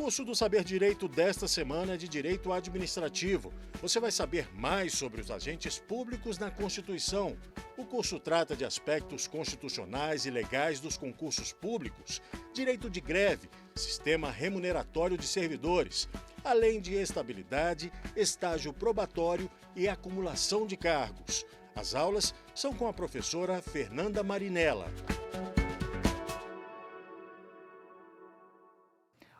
curso do Saber Direito desta semana é de Direito Administrativo. Você vai saber mais sobre os agentes públicos na Constituição. O curso trata de aspectos constitucionais e legais dos concursos públicos, direito de greve, sistema remuneratório de servidores, além de estabilidade, estágio probatório e acumulação de cargos. As aulas são com a professora Fernanda Marinella.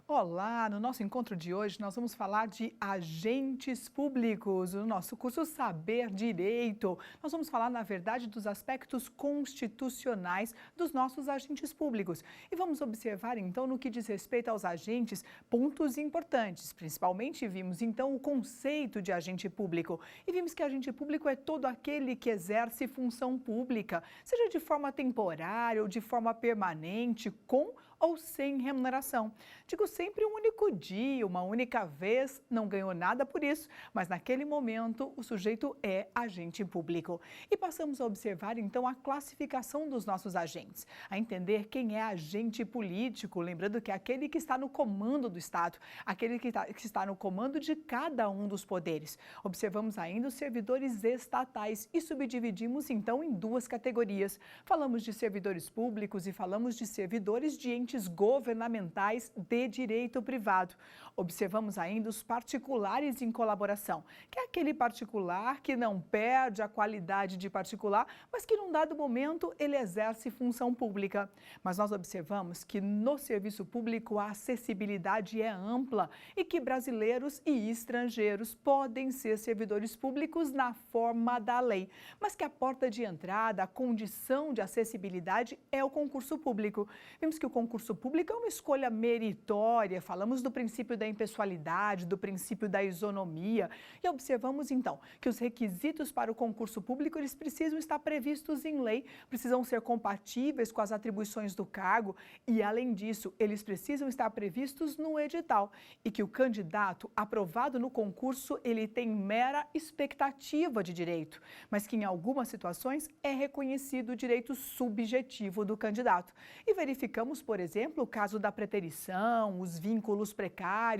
Olá! No nosso encontro de hoje nós vamos falar de agentes públicos, no nosso curso Saber Direito. Nós vamos falar, na verdade, dos aspectos constitucionais dos nossos agentes públicos. E vamos observar, então, no que diz respeito aos agentes, pontos importantes. Principalmente vimos, então, o conceito de agente público. E vimos que agente público é todo aquele que exerce função pública, seja de forma temporária ou de forma permanente, com ou sem remuneração. Digo sempre um único dia, uma única vez, não ganhou nada por isso, mas naquele momento o sujeito é agente público. E passamos a observar então a classificação dos nossos agentes, a entender quem é agente político, lembrando que é aquele que está no comando do Estado, aquele que está no comando de cada um dos poderes. Observamos ainda os servidores estatais e subdividimos então em duas categorias. Falamos de servidores públicos e falamos de servidores de entes governamentais de direito privado. Observamos ainda os particulares em colaboração, que é aquele particular que não perde a qualidade de particular, mas que num dado momento ele exerce função pública. Mas nós observamos que no serviço público a acessibilidade é ampla e que brasileiros e estrangeiros podem ser servidores públicos na forma da lei, mas que a porta de entrada, a condição de acessibilidade é o concurso público. Vimos que o concurso público é uma escolha meritória, falamos do princípio da impessoalidade, do princípio da isonomia e observamos então que os requisitos para o concurso público eles precisam estar previstos em lei, precisam ser compatíveis com as atribuições do cargo e além disso eles precisam estar previstos no edital e que o candidato aprovado no concurso ele tem mera expectativa de direito, mas que em algumas situações é reconhecido o direito subjetivo do candidato. E verificamos, por exemplo, o caso da preterição, os vínculos precários.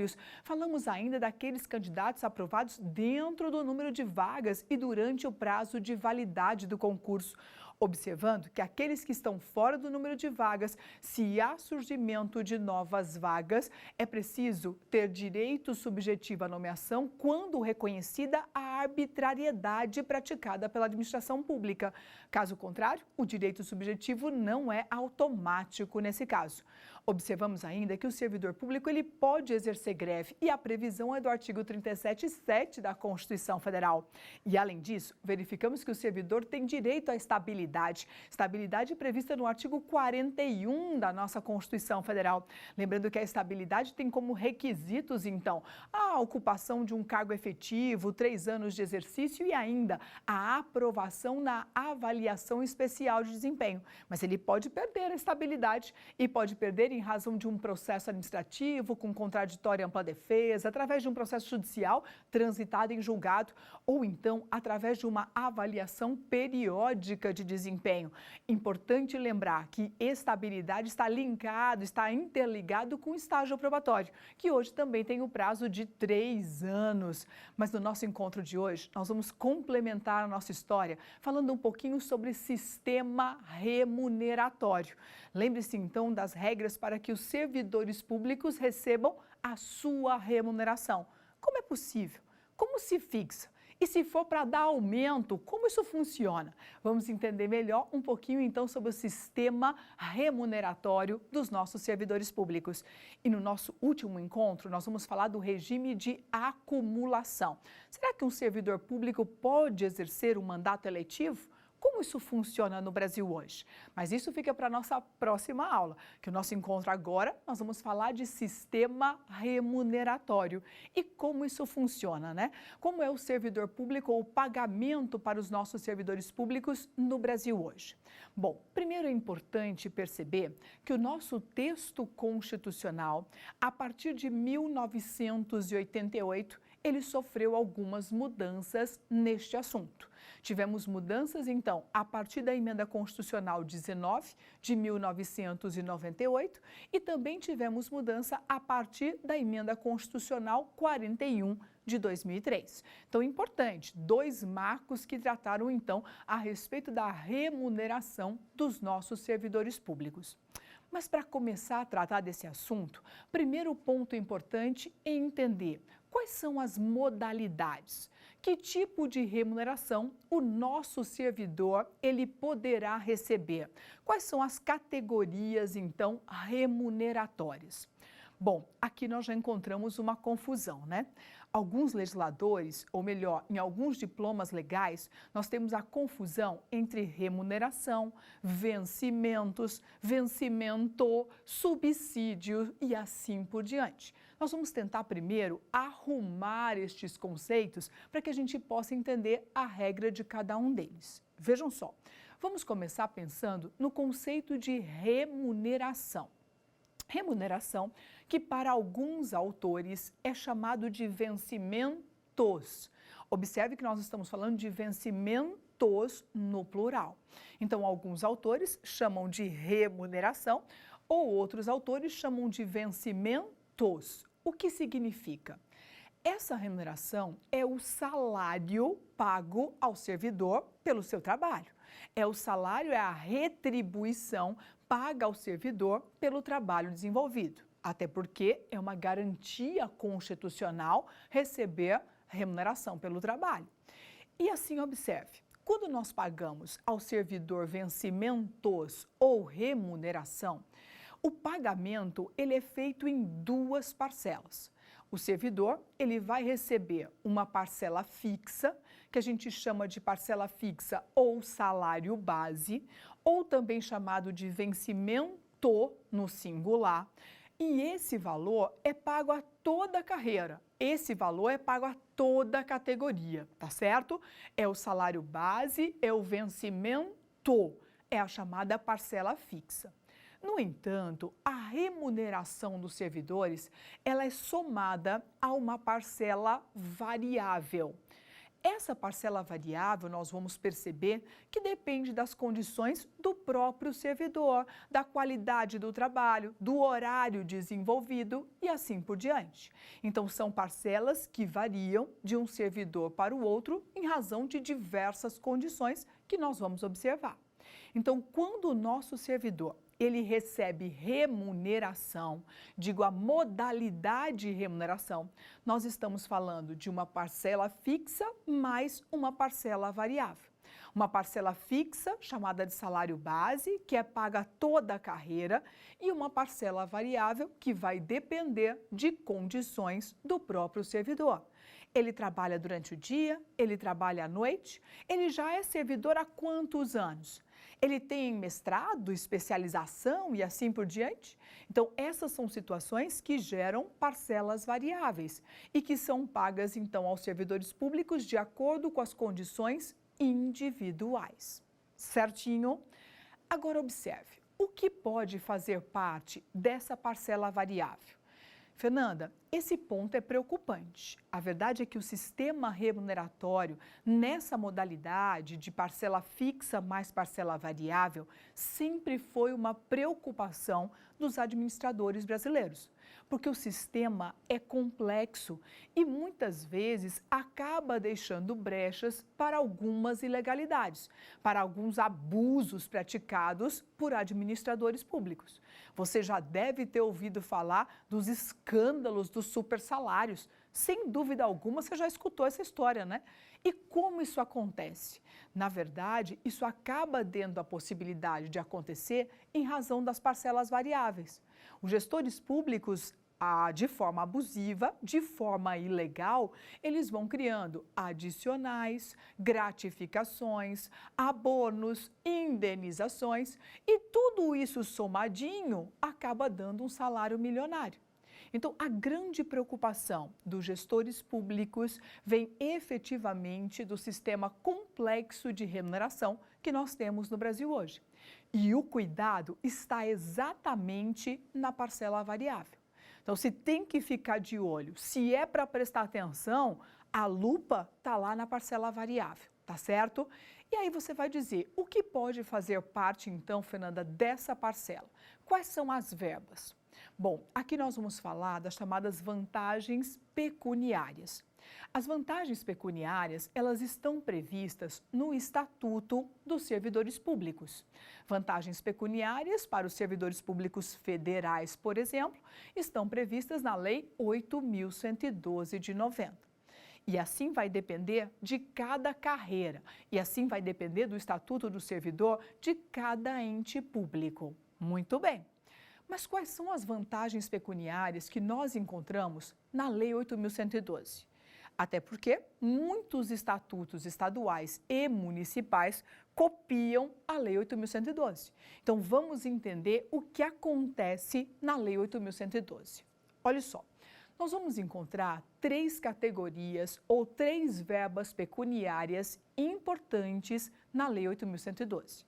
Falamos ainda daqueles candidatos aprovados dentro do número de vagas e durante o prazo de validade do concurso. Observando que aqueles que estão fora do número de vagas, se há surgimento de novas vagas, é preciso ter direito subjetivo à nomeação quando reconhecida a arbitrariedade praticada pela administração pública. Caso contrário, o direito subjetivo não é automático nesse caso. Observamos ainda que o servidor público ele pode exercer greve e a previsão é do artigo 37(7) da Constituição Federal. E além disso, verificamos que o servidor tem direito à estabilidade. Estabilidade prevista no artigo 41 da nossa Constituição Federal. Lembrando que a estabilidade tem como requisitos, então, a ocupação de um cargo efetivo, 3 anos de exercício e ainda a aprovação na avaliação especial de desempenho. Mas ele pode perder a estabilidade e pode perder em razão de um processo administrativo com contraditória e ampla defesa, através de um processo judicial transitado em julgado ou então através de uma avaliação periódica de desempenho. Importante lembrar que estabilidade está linkado, está interligado com estágio probatório, que hoje também tem o prazo de 3 anos. Mas no nosso encontro de hoje, nós vamos complementar a nossa história falando um pouquinho sobre sistema remuneratório. Lembre-se então das regras para que os servidores públicos recebam a sua remuneração. Como é possível? Como se fixa? E se for para dar aumento, como isso funciona? Vamos entender melhor um pouquinho então sobre o sistema remuneratório dos nossos servidores públicos. E no nosso último encontro, nós vamos falar do regime de acumulação. Será que um servidor público pode exercer um mandato eletivo? Como isso funciona no Brasil hoje? Mas isso fica para a nossa próxima aula, que o nosso encontro agora nós vamos falar de sistema remuneratório e como isso funciona, né? Como é o servidor público ou o pagamento para os nossos servidores públicos no Brasil hoje? Bom, primeiro é importante perceber que o nosso texto constitucional, a partir de 1988, ele sofreu algumas mudanças neste assunto. Tivemos mudanças, então, a partir da Emenda Constitucional 19 de 1998 e também tivemos mudança a partir da Emenda Constitucional 41 de 2003. Então, importante, dois marcos que trataram, então, a respeito da remuneração dos nossos servidores públicos. Mas para começar a tratar desse assunto, primeiro ponto importante é entender quais são as modalidades, que tipo de remuneração o nosso servidor ele poderá receber, quais são as categorias então remuneratórias. Bom, aqui nós já encontramos uma confusão, né? Alguns legisladores, ou melhor, em alguns diplomas legais, nós temos a confusão entre remuneração, vencimentos, vencimento, subsídio e assim por diante. Nós vamos tentar primeiro arrumar estes conceitos para que a gente possa entender a regra de cada um deles. Vejam só, vamos começar pensando no conceito de remuneração. Remuneração, que para alguns autores é chamado de vencimentos. Observe que nós estamos falando de vencimentos no plural. Então, alguns autores chamam de remuneração ou outros autores chamam de vencimentos. O que significa? Essa remuneração é o salário pago ao servidor pelo seu trabalho. É o salário, é a retribuição paga ao servidor pelo trabalho desenvolvido. Até porque é uma garantia constitucional receber remuneração pelo trabalho. E assim, observe, quando nós pagamos ao servidor vencimentos ou remuneração, o pagamento ele é feito em duas parcelas. O servidor ele vai receber uma parcela fixa, que a gente chama de parcela fixa ou salário base, ou também chamado de vencimento no singular. E esse valor é pago a toda a carreira. Esse valor é pago a toda a categoria, tá certo? É o salário base, é o vencimento, é a chamada parcela fixa. No entanto, a remuneração dos servidores, ela é somada a uma parcela variável. Essa parcela variável, nós vamos perceber que depende das condições do próprio servidor, da qualidade do trabalho, do horário desenvolvido e assim por diante. Então, são parcelas que variam de um servidor para o outro em razão de diversas condições que nós vamos observar. Então, quando o nosso servidor ele recebe remuneração, digo a modalidade de remuneração, nós estamos falando de uma parcela fixa mais uma parcela variável. Uma parcela fixa, chamada de salário base, que é paga toda a carreira, e uma parcela variável, que vai depender de condições do próprio servidor. Ele trabalha durante o dia, ele trabalha à noite, ele já é servidor há quantos anos? Ele tem mestrado, especialização e assim por diante? Então, essas são situações que geram parcelas variáveis e que são pagas, então, aos servidores públicos de acordo com as condições individuais. Certinho? Agora, observe, o que pode fazer parte dessa parcela variável? Fernanda, esse ponto é preocupante. A verdade é que o sistema remuneratório, nessa modalidade de parcela fixa mais parcela variável, sempre foi uma preocupação dos administradores brasileiros, porque o sistema é complexo e muitas vezes acaba deixando brechas para algumas ilegalidades, para alguns abusos praticados por administradores públicos. Você já deve ter ouvido falar dos escândalos dos supersalários. Sem dúvida alguma, você já escutou essa história, né? E como isso acontece? Na verdade, isso acaba dando a possibilidade de acontecer em razão das parcelas variáveis. Os gestores públicos, de forma abusiva, de forma ilegal, eles vão criando adicionais, gratificações, abonos, indenizações e tudo isso somadinho acaba dando um salário milionário. Então, a grande preocupação dos gestores públicos vem efetivamente do sistema complexo de remuneração que nós temos no Brasil hoje. E o cuidado está exatamente na parcela variável. Então, se tem que ficar de olho, se é para prestar atenção, a lupa está lá na parcela variável, tá certo? E aí você vai dizer, o que pode fazer parte, então, Fernanda, dessa parcela? Quais são as verbas? Bom, aqui nós vamos falar das chamadas vantagens pecuniárias. As vantagens pecuniárias, elas estão previstas no Estatuto dos Servidores Públicos. Vantagens pecuniárias para os servidores públicos federais, por exemplo, estão previstas na Lei 8.112 de 90. E assim vai depender de cada carreira, e assim vai depender do Estatuto do Servidor de cada ente público. Muito bem. Mas quais são as vantagens pecuniárias que nós encontramos na Lei 8.112? Até porque muitos estatutos estaduais e municipais copiam a Lei 8.112. Então, vamos entender o que acontece na Lei 8.112. Olha só, nós vamos encontrar 3 categorias ou 3 verbas pecuniárias importantes na Lei 8.112.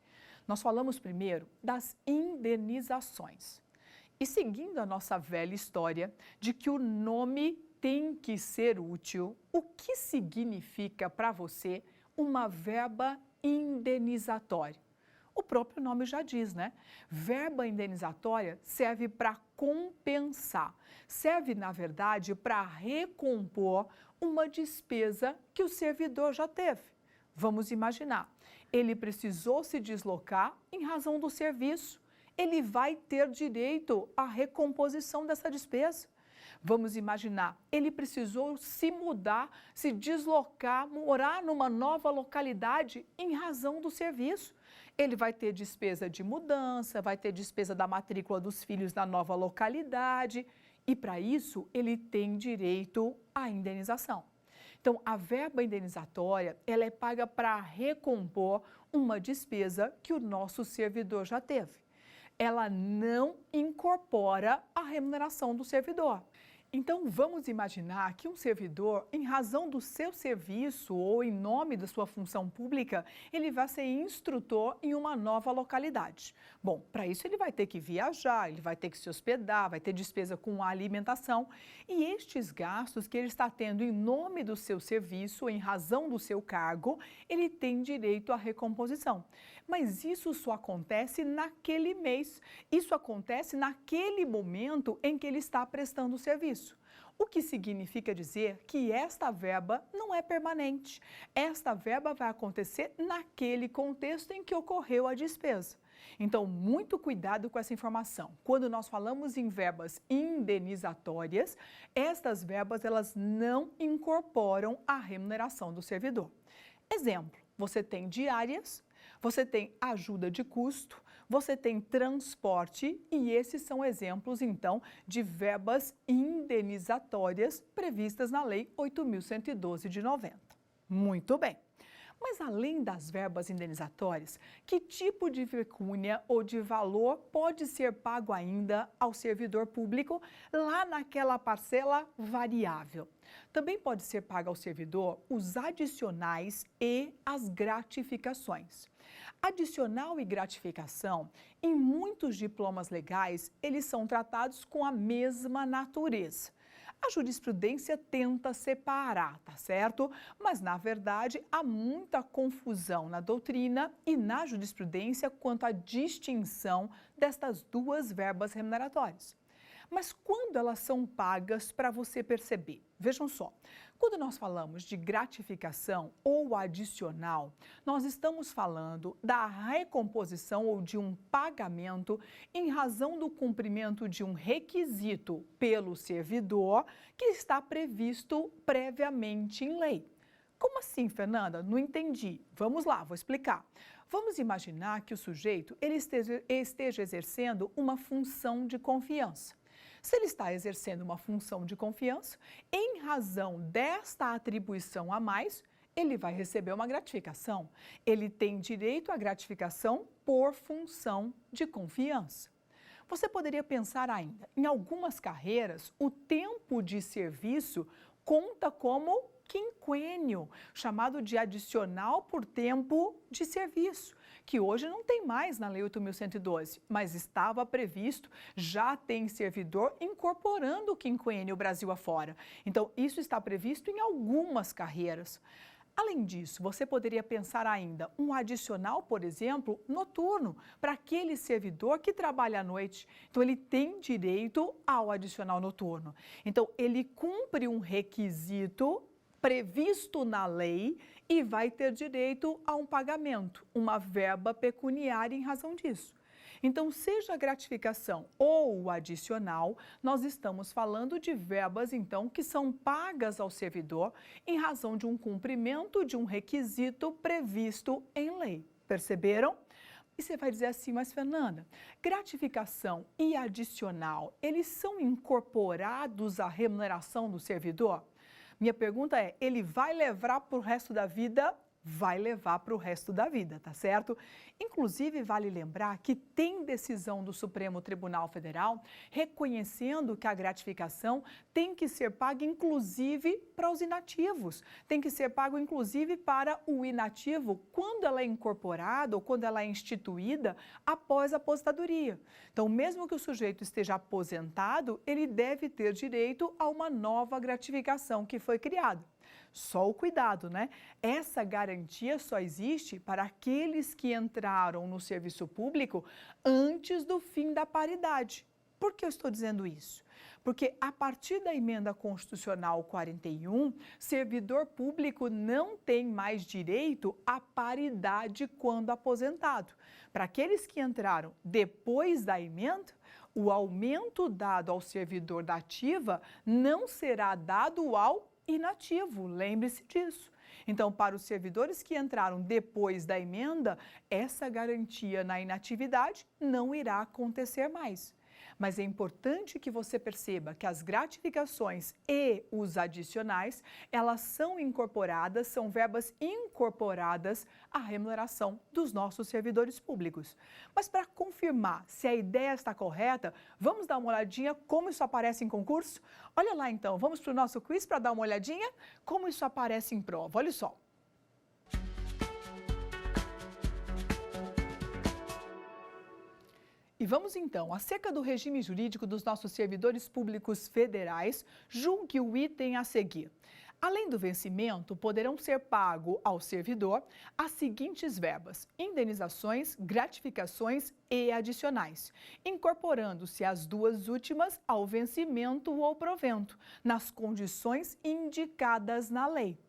Nós falamos primeiro das indenizações. E seguindo a nossa velha história de que o nome tem que ser útil, o que significa para você uma verba indenizatória? O próprio nome já diz, né? Verba indenizatória serve para compensar, serve, na verdade, para recompor uma despesa que o servidor já teve. Vamos imaginar, ele precisou se deslocar em razão do serviço, ele vai ter direito à recomposição dessa despesa. Vamos imaginar, ele precisou se mudar, se deslocar, morar numa nova localidade em razão do serviço. Ele vai ter despesa de mudança, vai ter despesa da matrícula dos filhos na nova localidade e, para isso, ele tem direito à indenização. Então, a verba indenizatória, ela é paga para recompor uma despesa que o nosso servidor já teve. Ela não incorpora a remuneração do servidor. Então, vamos imaginar que um servidor, em razão do seu serviço ou em nome da sua função pública, ele vai ser instrutor em uma nova localidade. Bom, para isso ele vai ter que viajar, ele vai ter que se hospedar, vai ter despesa com a alimentação. E estes gastos que ele está tendo em nome do seu serviço, em razão do seu cargo, ele tem direito à recomposição. Mas isso só acontece naquele mês, isso acontece naquele momento em que ele está prestando o serviço. O que significa dizer que esta verba não é permanente. Esta verba vai acontecer naquele contexto em que ocorreu a despesa. Então, muito cuidado com essa informação. Quando nós falamos em verbas indenizatórias, estas verbas elas não incorporam a remuneração do servidor. Exemplo, você tem diárias, você tem ajuda de custo, você tem transporte e esses são exemplos, então, de verbas indenizatórias previstas na Lei 8.112 de 90. Muito bem. Mas além das verbas indenizatórias, que tipo de pecúnia ou de valor pode ser pago ainda ao servidor público lá naquela parcela variável? Também pode ser pago ao servidor os adicionais e as gratificações. Adicional e gratificação, em muitos diplomas legais, eles são tratados com a mesma natureza. A jurisprudência tenta separar, tá certo? Mas, na verdade, há muita confusão na doutrina e na jurisprudência quanto à distinção destas duas verbas remuneratórias. Mas quando elas são pagas para você perceber? Vejam só, quando nós falamos de gratificação ou adicional, nós estamos falando da recomposição ou de um pagamento em razão do cumprimento de um requisito pelo servidor que está previsto previamente em lei. Como assim, Fernanda? Não entendi. Vamos lá, vou explicar. Vamos imaginar que o sujeito ele esteja exercendo uma função de confiança. Se ele está exercendo uma função de confiança, em razão desta atribuição a mais, ele vai receber uma gratificação. Ele tem direito à gratificação por função de confiança. Você poderia pensar ainda, em algumas carreiras, o tempo de serviço conta como quinquênio, chamado de adicional por tempo de serviço, que hoje não tem mais na Lei 8.112, mas estava previsto, já tem servidor incorporando o quinquênio Brasil afora. Então, isso está previsto em algumas carreiras. Além disso, você poderia pensar ainda um adicional, por exemplo, noturno, para aquele servidor que trabalha à noite. Então, ele tem direito ao adicional noturno. Então, ele cumpre um requisito previsto na lei e vai ter direito a um pagamento, uma verba pecuniária em razão disso. Então, seja a gratificação ou o adicional, nós estamos falando de verbas, então, que são pagas ao servidor em razão de um cumprimento de um requisito previsto em lei. Perceberam? E você vai dizer assim, mas Fernanda, gratificação e adicional, eles são incorporados à remuneração do servidor? Minha pergunta é, ele vai levar para o resto da vida? Vai levar para o resto da vida, tá certo? Inclusive, vale lembrar que tem decisão do Supremo Tribunal Federal reconhecendo que a gratificação tem que ser paga, inclusive, para os inativos. Tem que ser pago, inclusive, para o inativo quando ela é incorporada ou quando ela é instituída após a aposentadoria. Então, mesmo que o sujeito esteja aposentado, ele deve ter direito a uma nova gratificação que foi criada. Só o cuidado, né? Essa garantia só existe para aqueles que entraram no serviço público antes do fim da paridade. Por que eu estou dizendo isso? Porque a partir da emenda constitucional 41, servidor público não tem mais direito à paridade quando aposentado. Para aqueles que entraram depois da emenda, o aumento dado ao servidor da ativa não será dado ao inativo, lembre-se disso. Então, para os servidores que entraram depois da emenda, essa garantia na inatividade não irá acontecer mais. Mas é importante que você perceba que as gratificações e os adicionais, elas são incorporadas, são verbas incorporadas à remuneração dos nossos servidores públicos. Mas para confirmar se a ideia está correta, vamos dar uma olhadinha como isso aparece em concurso? Olha lá então, vamos para o nosso quiz para dar uma olhadinha como isso aparece em prova. Olha só. E vamos então, acerca do regime jurídico dos nossos servidores públicos federais, julgue o item a seguir. Além do vencimento, poderão ser pago ao servidor as seguintes verbas: indenizações, gratificações e adicionais, incorporando-se as duas últimas ao vencimento ou provento, nas condições indicadas na lei.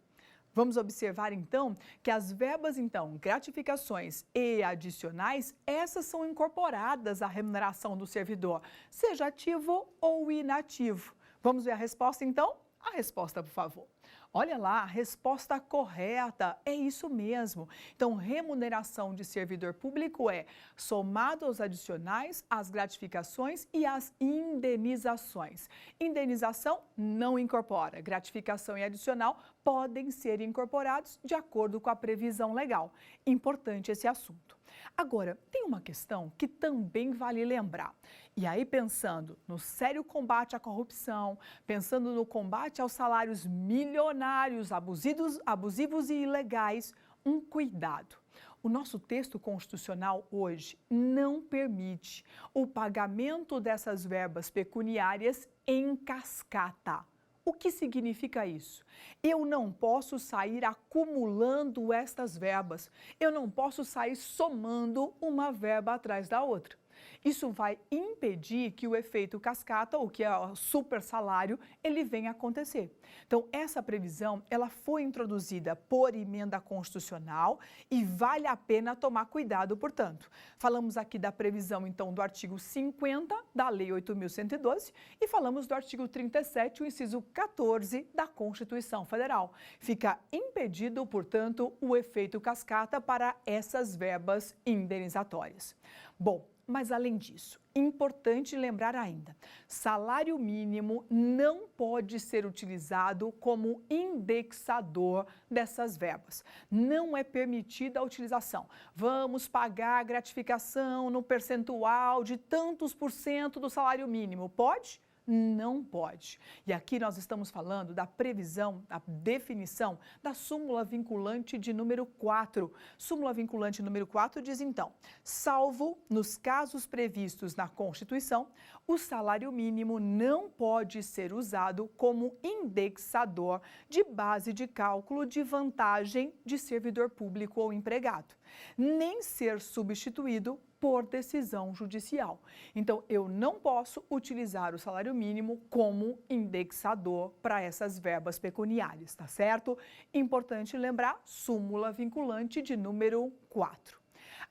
Vamos observar, então, que as verbas, gratificações e adicionais, essas são incorporadas à remuneração do servidor, seja ativo ou inativo. Vamos ver a resposta, então? A resposta, por favor. Olha lá, a resposta correta é isso mesmo. Então, remuneração de servidor público é somado aos adicionais, as gratificações e as indenizações. Indenização não incorpora, gratificação e adicional podem ser incorporados de acordo com a previsão legal. Importante esse assunto. Agora, tem uma questão que também vale lembrar. E aí, pensando no sério combate à corrupção, pensando no combate aos salários milionários, abusivos e ilegais, um cuidado. O nosso texto constitucional hoje não permite o pagamento dessas verbas pecuniárias em cascata. O que significa isso? Eu não posso sair acumulando estas verbas. Eu não posso sair somando uma verba atrás da outra. Isso vai impedir que o efeito cascata, ou que é o super salário, ele venha a acontecer. Então, essa previsão, ela foi introduzida por emenda constitucional e vale a pena tomar cuidado, portanto. Falamos aqui da previsão, então, do artigo 50 da Lei 8.112 e falamos do artigo 37, o inciso 14 da Constituição Federal. Fica impedido, portanto, o efeito cascata para essas verbas indenizatórias. Bom, mas além disso, importante lembrar ainda, salário mínimo não pode ser utilizado como indexador dessas verbas. Não é permitida a utilização. Vamos pagar a gratificação no percentual de tantos por cento do salário mínimo. Pode? Não pode. E aqui nós estamos falando da previsão, da definição da súmula vinculante de número 4. Súmula vinculante número 4 diz então: salvo nos casos previstos na Constituição, o salário mínimo não pode ser usado como indexador de base de cálculo de vantagem de servidor público ou empregado, nem ser substituído por decisão judicial. Então, eu não posso utilizar o salário mínimo como indexador para essas verbas pecuniárias, tá certo? Importante lembrar, súmula vinculante de número 4.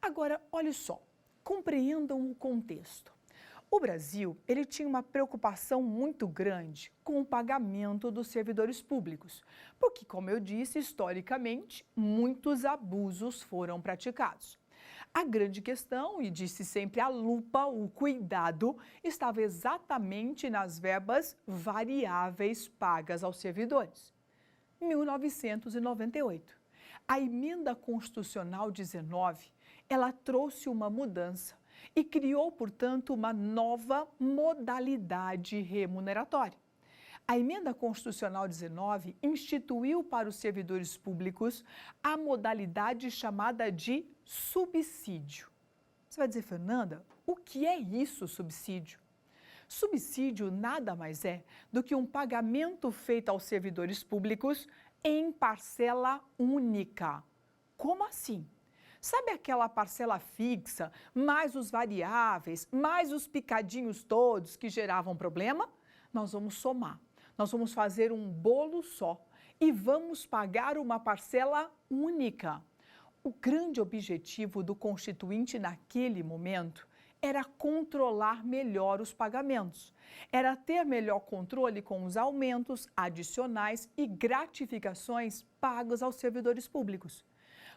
Agora, olhe só, compreendam o contexto. O Brasil, ele tinha uma preocupação muito grande com o pagamento dos servidores públicos, porque, como eu disse, historicamente, muitos abusos foram praticados. A grande questão, e disse sempre a lupa, o cuidado, estava exatamente nas verbas variáveis pagas aos servidores. 1998. A Emenda Constitucional 19, ela trouxe uma mudança e criou, portanto, uma nova modalidade remuneratória. A Emenda Constitucional 19 instituiu para os servidores públicos a modalidade chamada de subsídio. Você vai dizer, Fernanda, o que é isso, subsídio? Subsídio nada mais é do que um pagamento feito aos servidores públicos em parcela única. Como assim? Sabe aquela parcela fixa, mais os variáveis, mais os picadinhos todos que geravam problema? Nós vamos somar. Nós vamos fazer um bolo só e vamos pagar uma parcela única. O grande objetivo do Constituinte naquele momento era controlar melhor os pagamentos, era ter melhor controle com os aumentos, adicionais e gratificações pagas aos servidores públicos.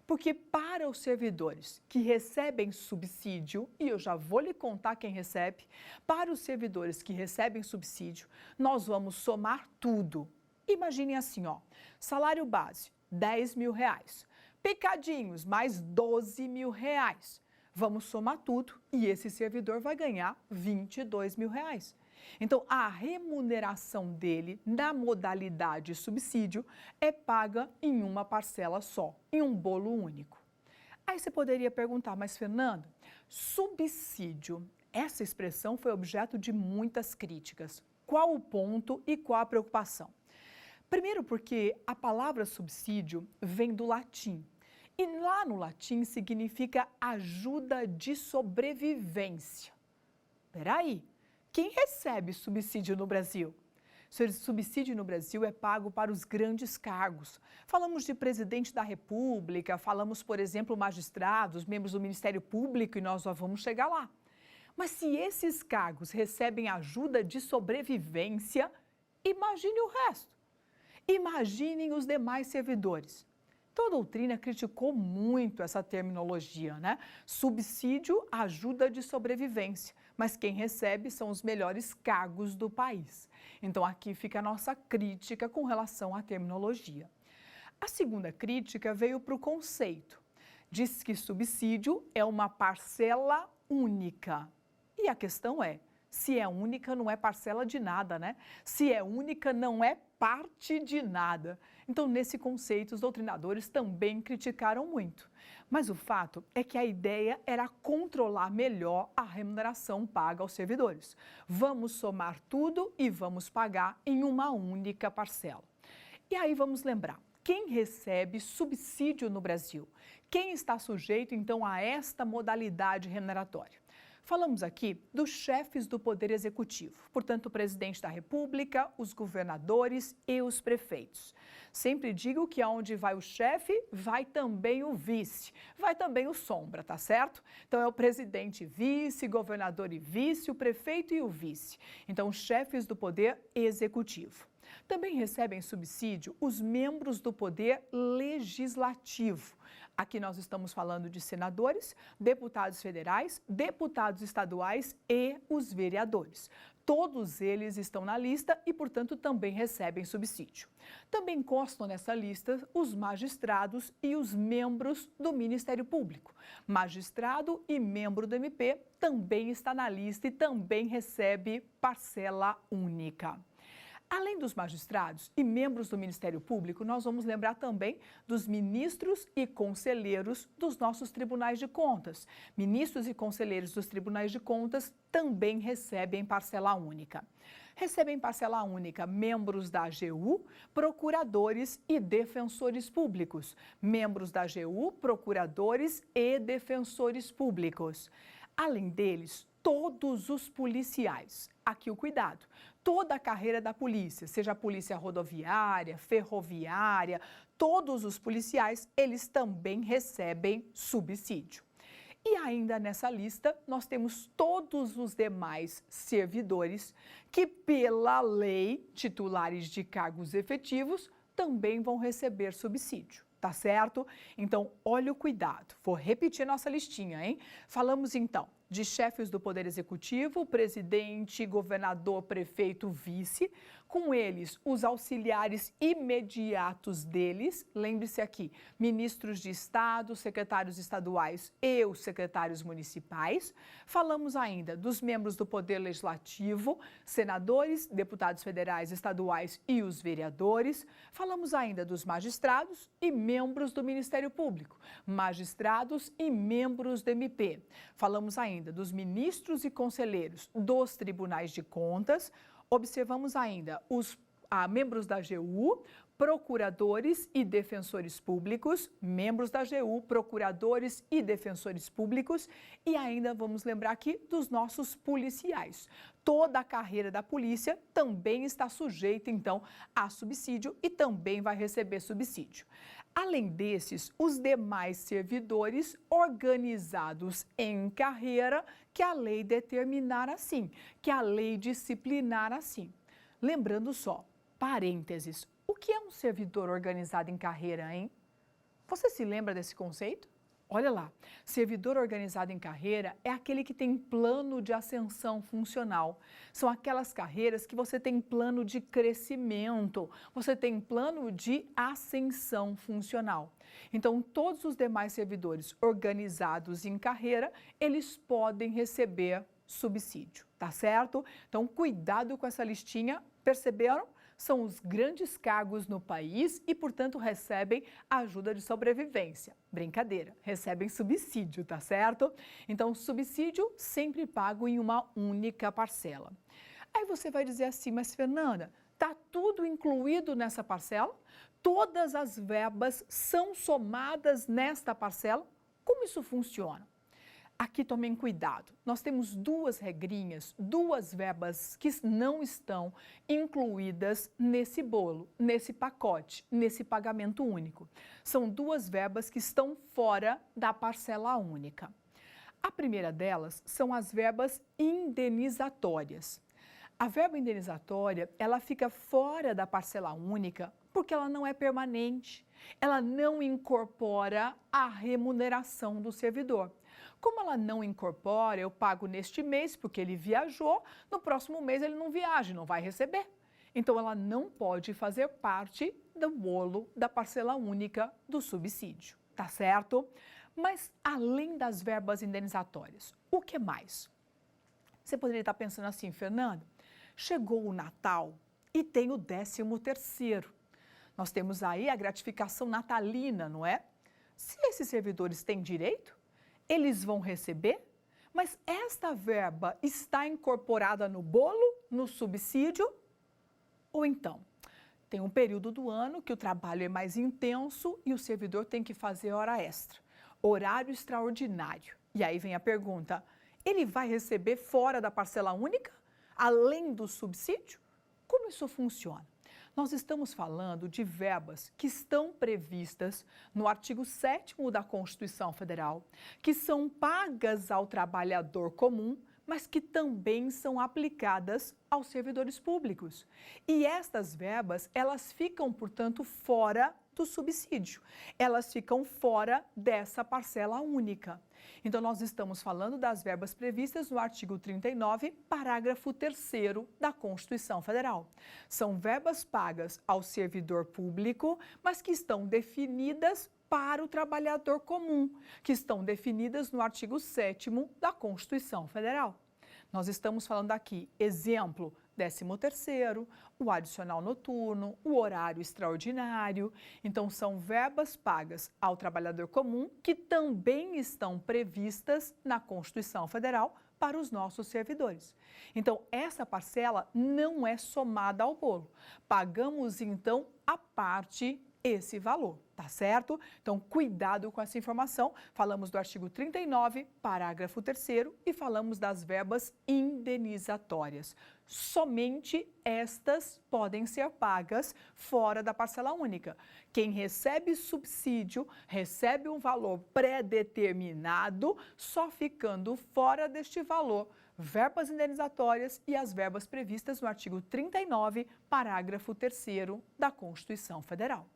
Porque para os servidores que recebem subsídio, e eu já vou lhe contar quem recebe, para os servidores que recebem subsídio, nós vamos somar tudo. Imaginem assim, ó, salário base, R$10.000, picadinhos, mais R$12.000. Vamos somar tudo e esse servidor vai ganhar R$22.000. Então, a remuneração dele na modalidade subsídio é paga em uma parcela só, em um bolo único. Aí você poderia perguntar, mas Fernanda, subsídio, essa expressão foi objeto de muitas críticas. Qual o ponto e qual a preocupação? Primeiro porque a palavra subsídio vem do latim. E lá no latim significa ajuda de sobrevivência. Peraí. Quem recebe subsídio no Brasil? Subsídio no Brasil é pago para os grandes cargos. Falamos de presidente da República, falamos, por exemplo, magistrados, membros do Ministério Público e nós já vamos chegar lá. Mas se esses cargos recebem ajuda de sobrevivência, imagine o resto. Imaginem os demais servidores. Então, a doutrina criticou muito essa terminologia, né? Subsídio, ajuda de sobrevivência, mas quem recebe são os melhores cargos do país. Então, aqui fica a nossa crítica com relação à terminologia. A segunda crítica veio para o conceito. Diz que subsídio é uma parcela única. E a questão é, se é única, não é parcela de nada, né? Se é única, não é parte de nada. Então, nesse conceito, os doutrinadores também criticaram muito. Mas o fato é que a ideia era controlar melhor a remuneração paga aos servidores. Vamos somar tudo e vamos pagar em uma única parcela. E aí vamos lembrar, quem recebe subsídio no Brasil? Quem está sujeito, então, a esta modalidade remuneratória? Falamos aqui dos chefes do Poder Executivo, portanto, o presidente da República, os governadores e os prefeitos. Sempre digo que aonde vai o chefe, vai também o vice, vai também o sombra, tá certo? Então, é o presidente e vice, governador e vice, o prefeito e o vice. Então, os chefes do Poder Executivo. Também recebem subsídio os membros do Poder Legislativo. Aqui nós estamos falando de senadores, deputados federais, deputados estaduais e os vereadores. Todos eles estão na lista e, portanto, também recebem subsídio. Também constam nessa lista os magistrados e os membros do Ministério Público. Magistrado e membro do MP também está na lista e também recebe parcela única. Além dos magistrados e membros do Ministério Público, nós vamos lembrar também dos ministros e conselheiros dos nossos tribunais de contas. Ministros e conselheiros dos tribunais de contas também recebem parcela única. Recebem parcela única membros da AGU, procuradores e defensores públicos. Membros da AGU, procuradores e defensores públicos. Além deles, todos os policiais. Aqui o cuidado. Toda a carreira da polícia, seja a polícia rodoviária, ferroviária, todos os policiais, eles também recebem subsídio. E ainda nessa lista, nós temos todos os demais servidores que, pela lei, titulares de cargos efetivos, também vão receber subsídio. Tá certo? Então, olha o cuidado. Vou repetir nossa listinha, hein? Falamos, então, de chefes do Poder Executivo, presidente, governador, prefeito, vice, com eles os auxiliares imediatos deles, lembre-se aqui, ministros de Estado, secretários estaduais e os secretários municipais. Falamos ainda dos membros do Poder Legislativo, senadores, deputados federais, estaduais e os vereadores. Falamos ainda dos magistrados e membros do Ministério Público, magistrados e membros do MP. Falamos ainda dos ministros e conselheiros dos tribunais de contas. Observamos ainda os membros da AGU, procuradores e defensores públicos, membros da AGU, procuradores e defensores públicos, e ainda vamos lembrar aqui dos nossos policiais. Toda a carreira da polícia também está sujeita, então, a subsídio e também vai receber subsídio. Além desses, os demais servidores organizados em carreira que a lei determinar assim, que a lei disciplinar assim. Lembrando só, parênteses, o que é um servidor organizado em carreira, hein? Você se lembra desse conceito? Olha lá, servidor organizado em carreira é aquele que tem plano de ascensão funcional. São aquelas carreiras que você tem plano de crescimento, você tem plano de ascensão funcional. Então, todos os demais servidores organizados em carreira, eles podem receber subsídio, tá certo? Então, cuidado com essa listinha, perceberam? São os grandes cargos no país e, portanto, recebem ajuda de sobrevivência. Brincadeira, recebem subsídio, tá certo? Então, subsídio sempre pago em uma única parcela. Aí você vai dizer assim, mas Fernanda, tá tudo incluído nessa parcela? Todas as verbas são somadas nesta parcela? Como isso funciona? Aqui tomem cuidado, nós temos duas regrinhas, duas verbas que não estão incluídas nesse bolo, nesse pacote, nesse pagamento único. São duas verbas que estão fora da parcela única. A primeira delas são as verbas indenizatórias. A verba indenizatória, ela fica fora da parcela única porque ela não é permanente, ela não incorpora a remuneração do servidor. Como ela não incorpora, eu pago neste mês porque ele viajou, no próximo mês ele não viaja, não vai receber. Então, ela não pode fazer parte do bolo da parcela única do subsídio, tá certo? Mas, além das verbas indenizatórias, o que mais? Você poderia estar pensando assim, Fernanda, chegou o Natal e tem o 13º. Nós temos aí a gratificação natalina, não é? Se esses servidores têm direito, eles vão receber, mas esta verba está incorporada no bolo, no subsídio? Ou então, tem um período do ano que o trabalho é mais intenso e o servidor tem que fazer hora extra, horário extraordinário. E aí vem a pergunta, ele vai receber fora da parcela única, além do subsídio? Como isso funciona? Nós estamos falando de verbas que estão previstas no artigo 7º da Constituição Federal, que são pagas ao trabalhador comum, mas que também são aplicadas aos servidores públicos. E estas verbas, elas ficam, portanto, fora certo subsídio. Elas ficam fora dessa parcela única. Então, nós estamos falando das verbas previstas no artigo 39, parágrafo 3º da Constituição Federal. São verbas pagas ao servidor público, mas que estão definidas para o trabalhador comum, que estão definidas no artigo 7º da Constituição Federal. Nós estamos falando aqui, exemplo, 13º, o adicional noturno, o horário extraordinário. Então, são verbas pagas ao trabalhador comum que também estão previstas na Constituição Federal para os nossos servidores. Então, essa parcela não é somada ao bolo. Pagamos, então, a parte esse valor, tá certo? Então, cuidado com essa informação. Falamos do artigo 39, parágrafo 3º e falamos das verbas indenizatórias. Somente estas podem ser pagas fora da parcela única. Quem recebe subsídio recebe um valor pré-determinado, só ficando fora deste valor verbas indenizatórias e as verbas previstas no artigo 39, parágrafo 3º da Constituição Federal.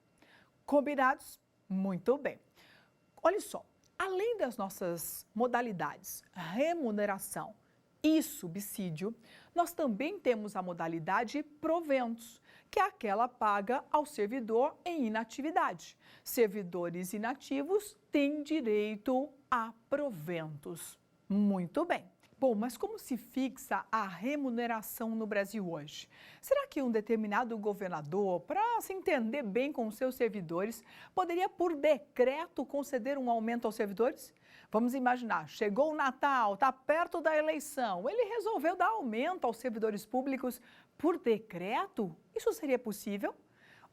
Combinados? Muito bem. Olha só, além das nossas modalidades remuneração e subsídio, nós também temos a modalidade proventos, que é aquela paga ao servidor em inatividade. Servidores inativos têm direito a proventos. Muito bem. Bom, mas como se fixa a remuneração no Brasil hoje? Será que um determinado governador, para se entender bem com os seus servidores, poderia, por decreto, conceder um aumento aos servidores? Vamos imaginar, chegou o Natal, está perto da eleição, ele resolveu dar aumento aos servidores públicos por decreto? Isso seria possível?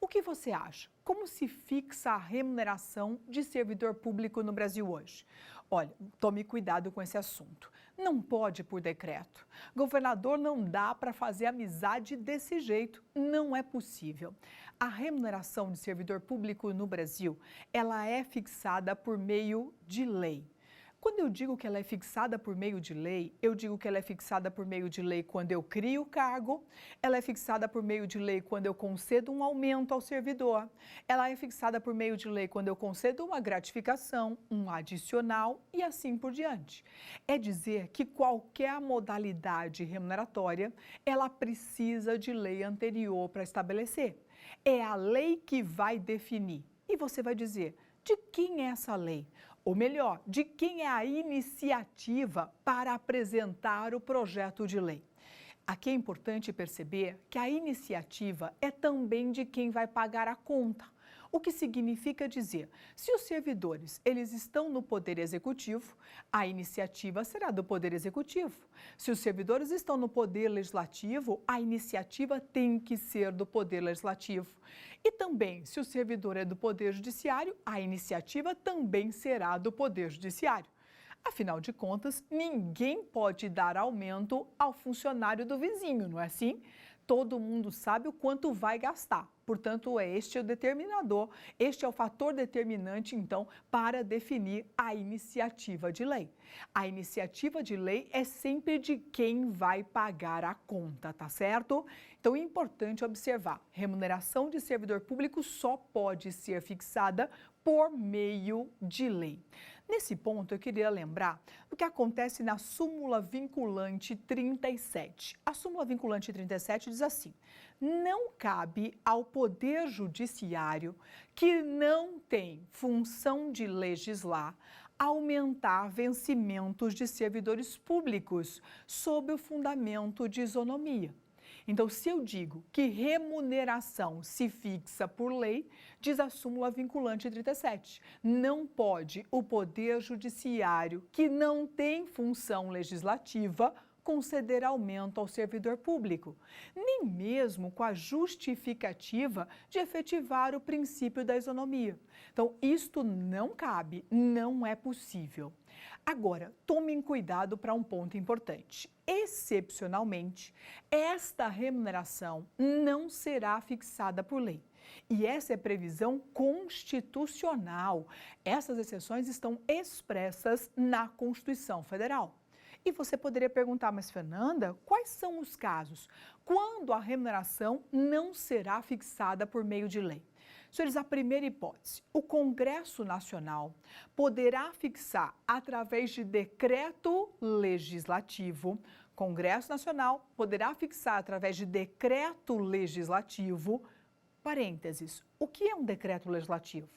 O que você acha? Como se fixa a remuneração de servidor público no Brasil hoje? Olha, tome cuidado com esse assunto. Não pode por decreto. Governador não dá para fazer amizade desse jeito. Não é possível. A remuneração de servidor público no Brasil, ela é fixada por meio de lei. Quando eu digo que ela é fixada por meio de lei, eu digo que ela é fixada por meio de lei quando eu crio o cargo, ela é fixada por meio de lei quando eu concedo um aumento ao servidor, ela é fixada por meio de lei quando eu concedo uma gratificação, um adicional e assim por diante. É dizer que qualquer modalidade remuneratória, ela precisa de lei anterior para estabelecer. É a lei que vai definir. E você vai dizer, de quem é essa lei? Ou melhor, de quem é a iniciativa para apresentar o projeto de lei. Aqui é importante perceber que a iniciativa é também de quem vai pagar a conta. O que significa dizer, se os servidores eles estão no Poder Executivo, a iniciativa será do Poder Executivo. Se os servidores estão no Poder Legislativo, a iniciativa tem que ser do Poder Legislativo. E também, se o servidor é do Poder Judiciário, a iniciativa também será do Poder Judiciário. Afinal de contas, ninguém pode dar aumento ao funcionário do vizinho, não é assim? Todo mundo sabe o quanto vai gastar. Portanto, este é o determinador, este é o fator determinante, então, para definir a iniciativa de lei. A iniciativa de lei é sempre de quem vai pagar a conta, tá certo? Então, é importante observar, remuneração de servidor público só pode ser fixada por meio de lei. Nesse ponto, eu queria lembrar o que acontece na súmula vinculante 37. A súmula vinculante 37 diz assim, não cabe ao Poder Judiciário, que não tem função de legislar, aumentar vencimentos de servidores públicos sob o fundamento de isonomia. Então, se eu digo que remuneração se fixa por lei, diz a súmula vinculante 37, não pode o Poder Judiciário, que não tem função legislativa, conceder aumento ao servidor público, nem mesmo com a justificativa de efetivar o princípio da isonomia. Então, isto não cabe, não é possível. Agora, tomem cuidado para um ponto importante. Excepcionalmente, esta remuneração não será fixada por lei. E essa é previsão constitucional. Essas exceções estão expressas na Constituição Federal. E você poderia perguntar, mas Fernanda, quais são os casos quando a remuneração não será fixada por meio de lei? Senhores, a primeira hipótese, o Congresso Nacional poderá fixar, através de decreto legislativo, Congresso Nacional poderá fixar, através de decreto legislativo, parênteses, o que é um decreto legislativo?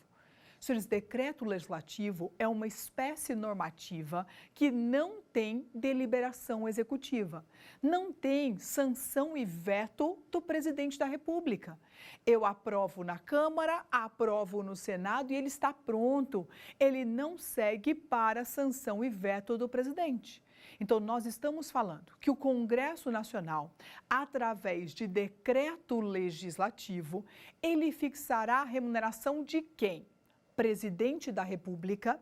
Senhores, decreto legislativo é uma espécie normativa que não tem deliberação executiva, não tem sanção e veto do presidente da República. Eu aprovo na Câmara, aprovo no Senado e ele está pronto. Ele não segue para sanção e veto do presidente. Então, nós estamos falando que o Congresso Nacional, através de decreto legislativo, ele fixará a remuneração de quem? Presidente da República,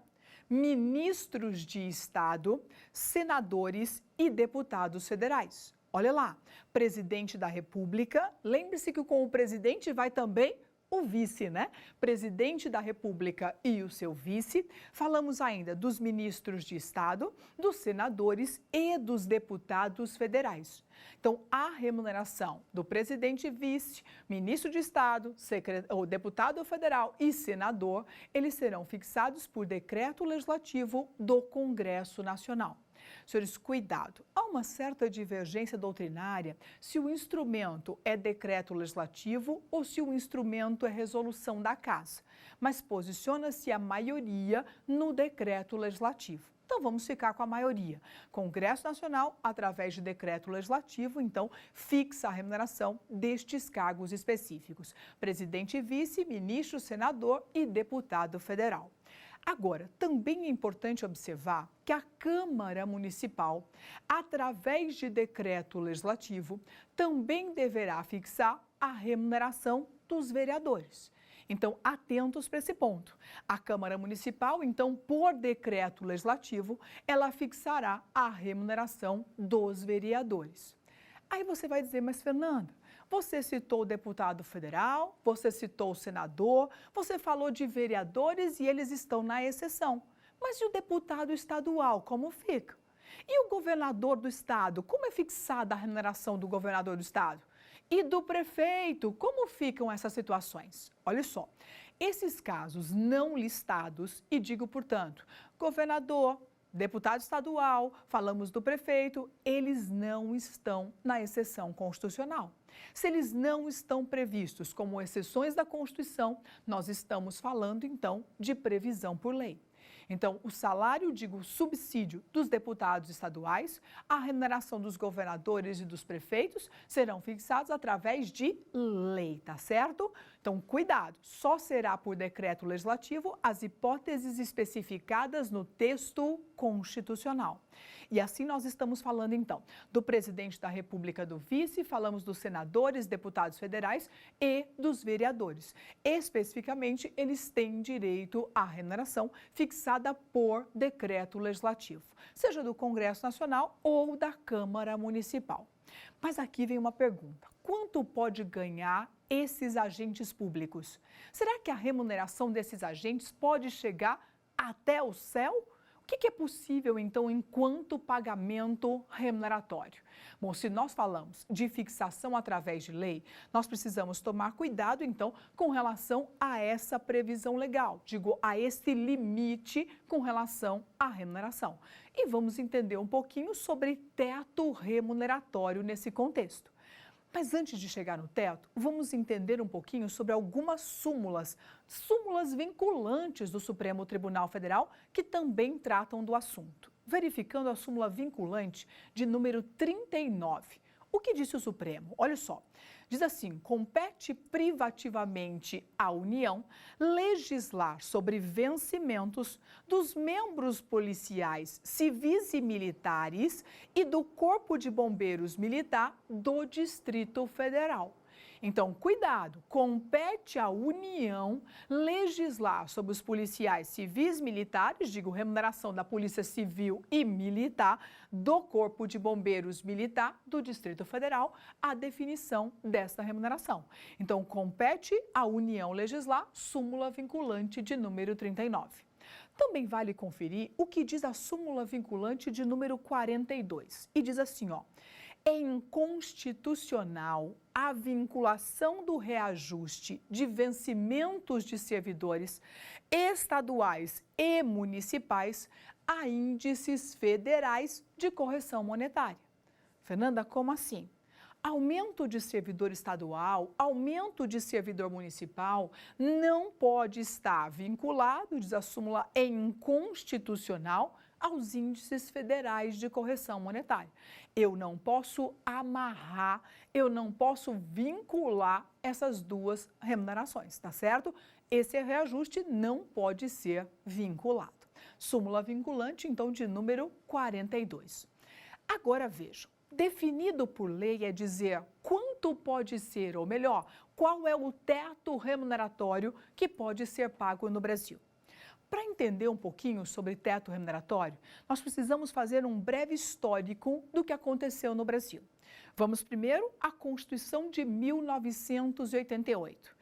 ministros de Estado, senadores e deputados federais. Olha lá, presidente da República, lembre-se que com o presidente vai também o vice, né? Presidente da República e o seu vice. Falamos ainda dos ministros de Estado, dos senadores e dos deputados federais. Então, a remuneração do presidente e vice, ministro de Estado, ou deputado federal e senador, eles serão fixados por decreto legislativo do Congresso Nacional. Senhores, cuidado, há uma certa divergência doutrinária se o instrumento é decreto legislativo ou se o instrumento é resolução da Casa, mas posiciona-se a maioria no decreto legislativo. Então, vamos ficar com a maioria. Congresso Nacional, através de decreto legislativo, então, fixa a remuneração destes cargos específicos: presidente e vice, ministro, senador e deputado federal. Agora, também é importante observar que a Câmara Municipal, através de decreto legislativo, também deverá fixar a remuneração dos vereadores. Então, atentos para esse ponto. A Câmara Municipal, então, por decreto legislativo, ela fixará a remuneração dos vereadores. Aí você vai dizer, mas Fernanda, você citou o deputado federal, você citou o senador, você falou de vereadores e eles estão na exceção. Mas e o deputado estadual, como fica? E o governador do estado, como é fixada a remuneração do governador do estado? E do prefeito, como ficam essas situações? Olha só, esses casos não listados, e digo, portanto, governador, deputado estadual, falamos do prefeito, eles não estão na exceção constitucional. Se eles não estão previstos como exceções da Constituição, nós estamos falando, então, de previsão por lei. Então, o salário, digo, subsídio dos deputados estaduais, a remuneração dos governadores e dos prefeitos serão fixados através de lei, tá certo? Então, cuidado, só será por decreto legislativo as hipóteses especificadas no texto constitucional. E assim nós estamos falando, então, do presidente da República, do vice, falamos dos senadores, deputados federais e dos vereadores. Especificamente, eles têm direito à remuneração fixada por decreto legislativo, seja do Congresso Nacional ou da Câmara Municipal. Mas aqui vem uma pergunta: quanto pode ganhar esses agentes públicos? Será que a remuneração desses agentes pode chegar até o céu? O que é possível, então, enquanto pagamento remuneratório? Bom, se nós falamos de fixação através de lei, nós precisamos tomar cuidado, então, com relação a essa previsão legal, digo, a esse limite com relação à remuneração. E vamos entender um pouquinho sobre teto remuneratório nesse contexto. Mas antes de chegar no teto, vamos entender um pouquinho sobre algumas súmulas vinculantes do Supremo Tribunal Federal que também tratam do assunto. Verificando a súmula vinculante de número 39. O que disse o Supremo? Olha só, diz assim: compete privativamente à União legislar sobre vencimentos dos membros policiais, civis e militares e do Corpo de Bombeiros Militar do Distrito Federal. Então, cuidado, compete à União legislar sobre os policiais civis militares, digo, remuneração da Polícia Civil e Militar, do Corpo de Bombeiros Militar do Distrito Federal, a definição dessa remuneração. Então, compete à União legislar, súmula vinculante de número 39. Também vale conferir o que diz a súmula vinculante de número 42. E diz assim, ó: É inconstitucional a vinculação do reajuste de vencimentos de servidores estaduais e municipais a índices federais de correção monetária. Fernanda, como assim? Aumento de servidor estadual, aumento de servidor municipal não pode estar vinculado, diz a súmula, é inconstitucional aos índices federais de correção monetária. Eu não posso amarrar, eu não posso vincular essas duas remunerações, tá certo? Esse reajuste não pode ser vinculado. Súmula vinculante, então, de número 42. Agora vejam, definido por lei é dizer quanto pode ser, ou melhor, qual é o teto remuneratório que pode ser pago no Brasil. Para entender um pouquinho sobre teto remuneratório, nós precisamos fazer um breve histórico do que aconteceu no Brasil. Vamos primeiro à Constituição de 1988.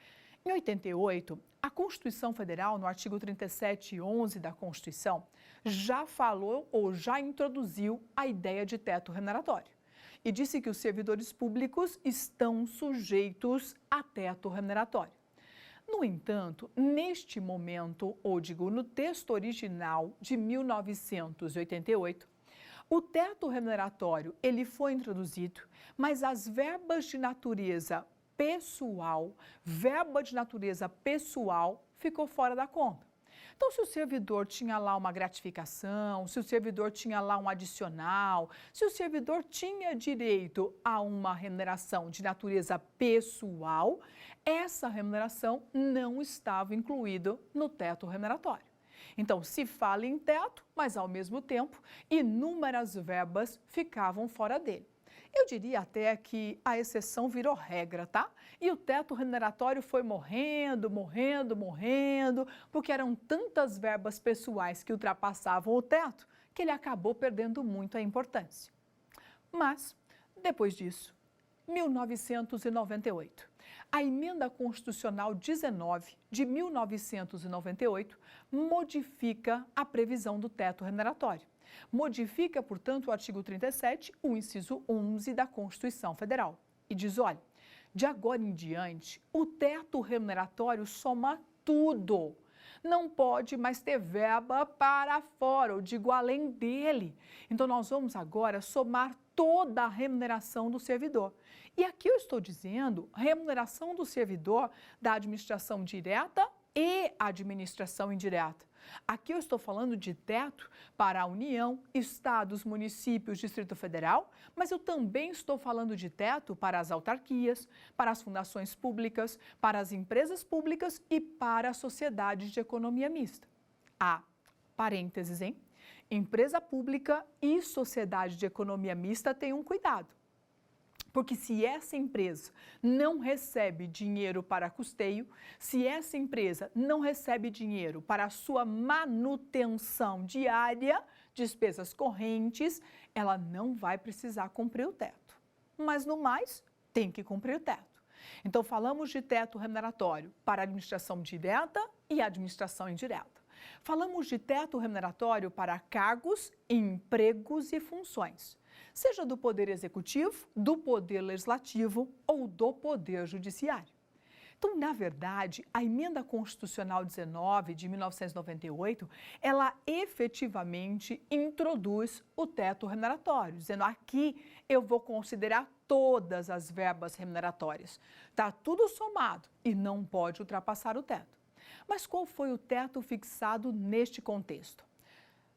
Em 88, a Constituição Federal, no artigo 3711 da Constituição, já falou ou já introduziu a ideia de teto remuneratório e disse que os servidores públicos estão sujeitos a teto remuneratório. No entanto, neste momento, ou digo no texto original de 1988, o teto remuneratório ele foi introduzido, mas as verbas de natureza pessoal, ficou fora da conta. Então, se o servidor tinha lá uma gratificação, se o servidor tinha lá um adicional, se o servidor tinha direito a uma remuneração de natureza pessoal, essa remuneração não estava incluída no teto remuneratório. Então, se fala em teto, mas ao mesmo tempo, inúmeras verbas ficavam fora dele. Eu diria até que a exceção virou regra, tá? E o teto remuneratório foi morrendo, porque eram tantas verbas pessoais que ultrapassavam o teto que ele acabou perdendo muito a importância. Mas, depois disso, 1998, a Emenda Constitucional 19 de 1998 modifica a previsão do teto remuneratório. Modifica, portanto, o artigo 37, o inciso 11 da Constituição Federal. E diz, olha, de agora em diante, o teto remuneratório soma tudo. Não pode mais ter verba para fora, eu digo além dele. Então, nós vamos agora somar toda a remuneração do servidor. E aqui eu estou dizendo remuneração do servidor da administração direta e administração indireta. Aqui eu estou falando de teto para a União, estados, municípios, Distrito Federal, mas eu também estou falando de teto para as autarquias, para as fundações públicas, para as empresas públicas e para as sociedades de economia mista. Parênteses, hein? Empresa pública e sociedade de economia mista têm um cuidado. Porque se essa empresa não recebe dinheiro para custeio, se essa empresa não recebe dinheiro para a sua manutenção diária, despesas correntes, ela não vai precisar cumprir o teto. Mas, no mais, tem que cumprir o teto. Então, falamos de teto remuneratório para a administração direta e administração indireta. Falamos de teto remuneratório para cargos, empregos e funções, seja do Poder Executivo, do Poder Legislativo ou do Poder Judiciário. Então, na verdade, a Emenda Constitucional 19 de 1998, ela efetivamente introduz o teto remuneratório, dizendo aqui eu vou considerar todas as verbas remuneratórias. Está tudo somado e não pode ultrapassar o teto. Mas qual foi o teto fixado neste contexto?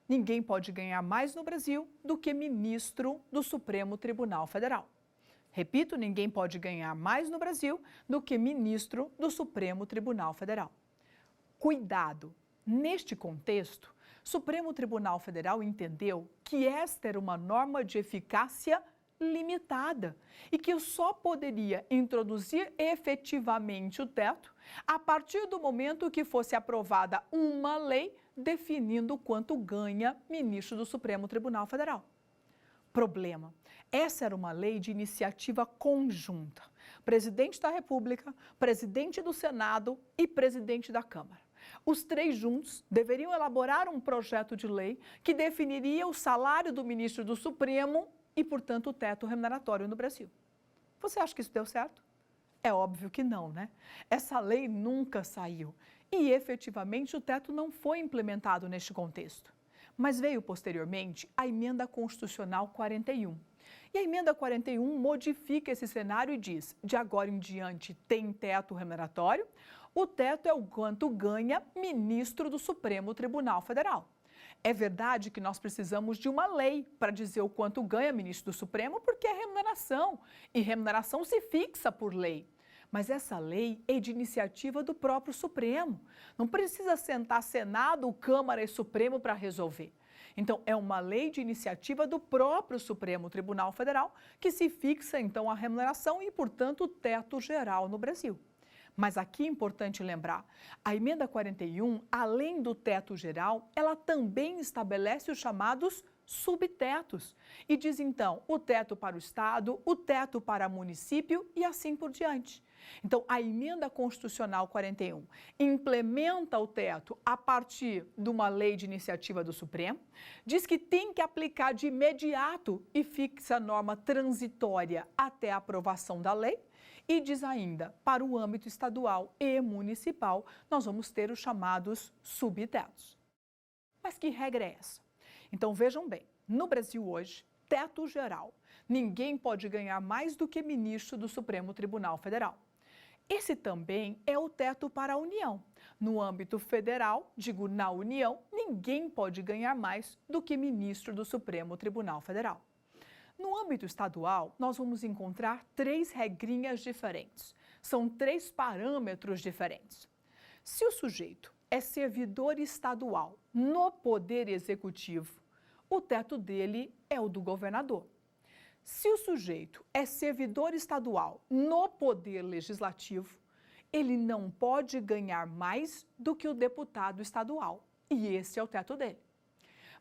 Ninguém pode ganhar mais no Brasil do que ministro do Supremo Tribunal Federal. Repito, ninguém pode ganhar mais no Brasil do que ministro do Supremo Tribunal Federal. Cuidado! Neste contexto, o Supremo Tribunal Federal entendeu que esta era uma norma de eficácia limitada e que eu só poderia introduzir efetivamente o teto a partir do momento que fosse aprovada uma lei definindo quanto ganha ministro do Supremo Tribunal Federal. Problema: essa era uma lei de iniciativa conjunta. Presidente da República, presidente do Senado e presidente da Câmara. Os três juntos deveriam elaborar um projeto de lei que definiria o salário do ministro do Supremo e, portanto, o teto remuneratório no Brasil. Você acha que isso deu certo? É óbvio que não, né? Essa lei nunca saiu e, efetivamente, o teto não foi implementado neste contexto. Mas veio, posteriormente, a Emenda Constitucional 41. E a Emenda 41 modifica esse cenário e diz, de agora em diante tem teto remuneratório, o teto é o quanto ganha ministro do Supremo Tribunal Federal. É verdade que nós precisamos de uma lei para dizer o quanto ganha ministro do Supremo, porque é remuneração, e remuneração se fixa por lei. Mas essa lei é de iniciativa do próprio Supremo. Não precisa sentar Senado, Câmara e Supremo para resolver. Então, é uma lei de iniciativa do próprio Supremo Tribunal Federal que se fixa, então, a remuneração e, portanto, o teto geral no Brasil. Mas aqui é importante lembrar, a Emenda 41, além do teto geral, ela também estabelece os chamados subtetos. E diz, então, o teto para o Estado, o teto para município e assim por diante. Então, a Emenda Constitucional 41 implementa o teto a partir de uma lei de iniciativa do Supremo, diz que tem que aplicar de imediato e fixa a norma transitória até a aprovação da lei, e diz ainda, para o âmbito estadual e municipal, nós vamos ter os chamados subtetos. Mas que regra é essa? Então, vejam bem, no Brasil hoje, teto geral. Ninguém pode ganhar mais do que ministro do Supremo Tribunal Federal. Esse também é o teto para a União. No âmbito federal, digo na União, ninguém pode ganhar mais do que ministro do Supremo Tribunal Federal. No âmbito estadual, nós vamos encontrar 3 regrinhas diferentes. São 3 parâmetros diferentes. Se o sujeito é servidor estadual no Poder Executivo, o teto dele é o do governador. Se o sujeito é servidor estadual no Poder Legislativo, ele não pode ganhar mais do que o deputado estadual, e esse é o teto dele.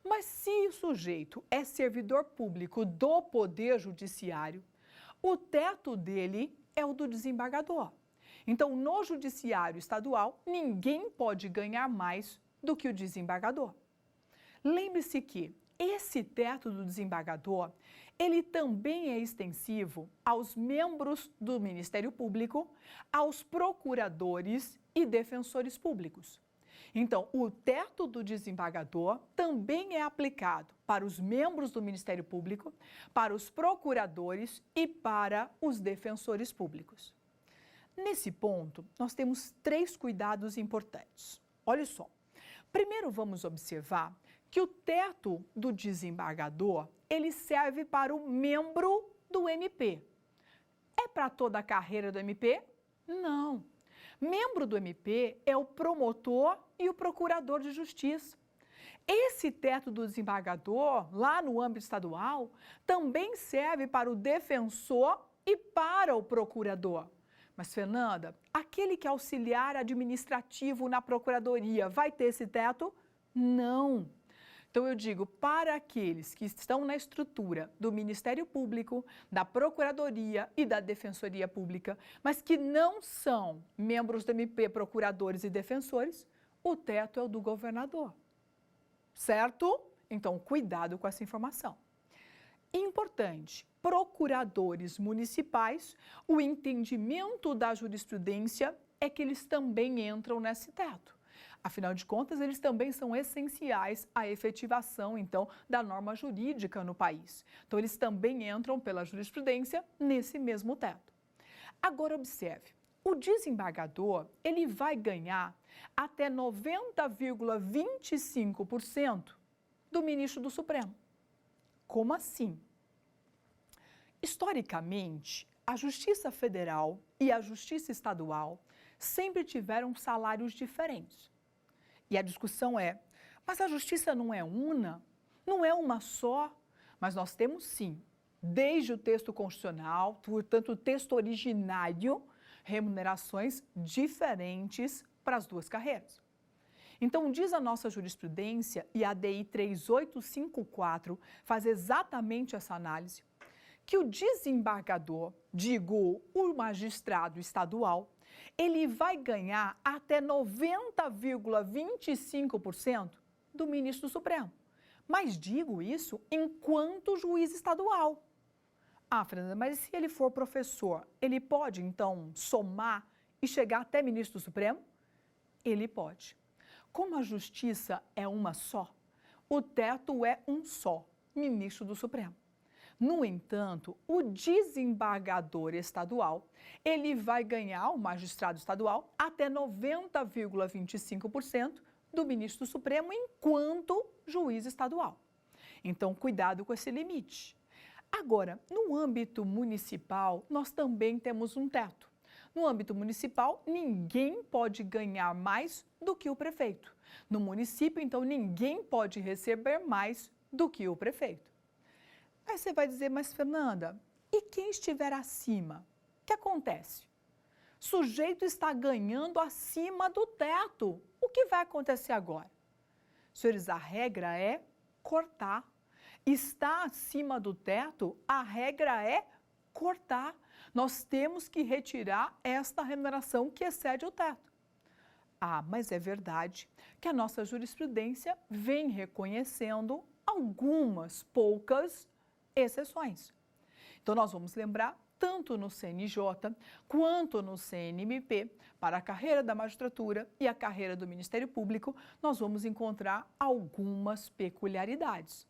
Mas se o sujeito é servidor público do Poder Judiciário, o teto dele é o do desembargador. Então, no Judiciário Estadual, ninguém pode ganhar mais do que o desembargador. Lembre-se que esse teto do desembargador, ele também é extensivo aos membros do Ministério Público, aos procuradores e defensores públicos. Então, o teto do desembargador também é aplicado para os membros do Ministério Público, para os procuradores e para os defensores públicos. Nesse ponto, nós temos 3 cuidados importantes. Olha só. Primeiro, vamos observar que o teto do desembargador, ele serve para o membro do MP. É para toda a carreira do MP? Não. Membro do MP é o promotor e o procurador de justiça. Esse teto do desembargador, lá no âmbito estadual, também serve para o defensor e para o procurador. Mas, Fernanda, aquele que é auxiliar administrativo na procuradoria vai ter esse teto? Não. Então, eu digo, para aqueles que estão na estrutura do Ministério Público, da Procuradoria e da Defensoria Pública, mas que não são membros do MP, procuradores e defensores, o teto é o do governador. Certo? Então, cuidado com essa informação. Importante, procuradores municipais, o entendimento da jurisprudência é que eles também entram nesse teto. Afinal de contas, eles também são essenciais à efetivação, então, da norma jurídica no país. Então, eles também entram pela jurisprudência nesse mesmo teto. Agora, observe, o desembargador, ele vai ganhar até 90,25% do ministro do Supremo. Como assim? Historicamente, a Justiça Federal e a Justiça Estadual sempre tiveram salários diferentes. E a discussão é, mas a justiça não é una? Não é uma só? Mas nós temos sim, desde o texto constitucional, portanto o texto originário, remunerações diferentes para as 2 carreiras. Então, diz a nossa jurisprudência, e a ADI 3854 faz exatamente essa análise, que o desembargador, digo, o magistrado estadual, ele vai ganhar até 90,25% do ministro do Supremo. Mas digo isso enquanto juiz estadual. Ah, Fernanda, mas se ele for professor, ele pode, então, somar e chegar até ministro do Supremo? Ele pode. Como a justiça é uma só, o teto é um só, ministro do Supremo. No entanto, o desembargador estadual, ele vai ganhar, o magistrado estadual, até 90,25% do ministro do Supremo enquanto juiz estadual. Então, cuidado com esse limite. Agora, no âmbito municipal, nós também temos um teto. No âmbito municipal, ninguém pode ganhar mais do que o prefeito. No município, então, ninguém pode receber mais do que o prefeito. Aí você vai dizer, mas Fernanda, e quem estiver acima? O que acontece? O sujeito está ganhando acima do teto. O que vai acontecer agora? Senhores, a regra é cortar. Está acima do teto, a regra é cortar. Nós temos que retirar esta remuneração que excede o teto. Ah, mas é verdade que a nossa jurisprudência vem reconhecendo algumas poucas exceções. Então, nós vamos lembrar, tanto no CNJ quanto no CNMP, para a carreira da magistratura e a carreira do Ministério Público, nós vamos encontrar algumas peculiaridades.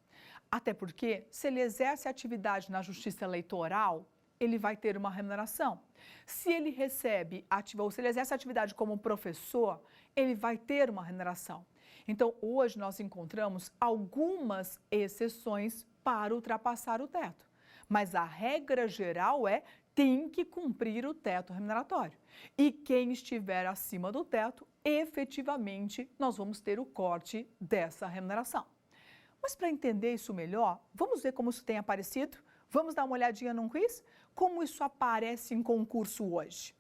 Até porque, se ele exerce atividade na justiça eleitoral, ele vai ter uma remuneração. Se ele recebe, ou se ele exerce atividade como professor, ele vai ter uma remuneração. Então, hoje nós encontramos algumas exceções para ultrapassar o teto. Mas a regra geral tem que cumprir o teto remuneratório. E quem estiver acima do teto, efetivamente, nós vamos ter o corte dessa remuneração. Mas para entender isso melhor, vamos ver como isso tem aparecido? Vamos dar uma olhadinha num quiz? Como isso aparece em concurso hoje?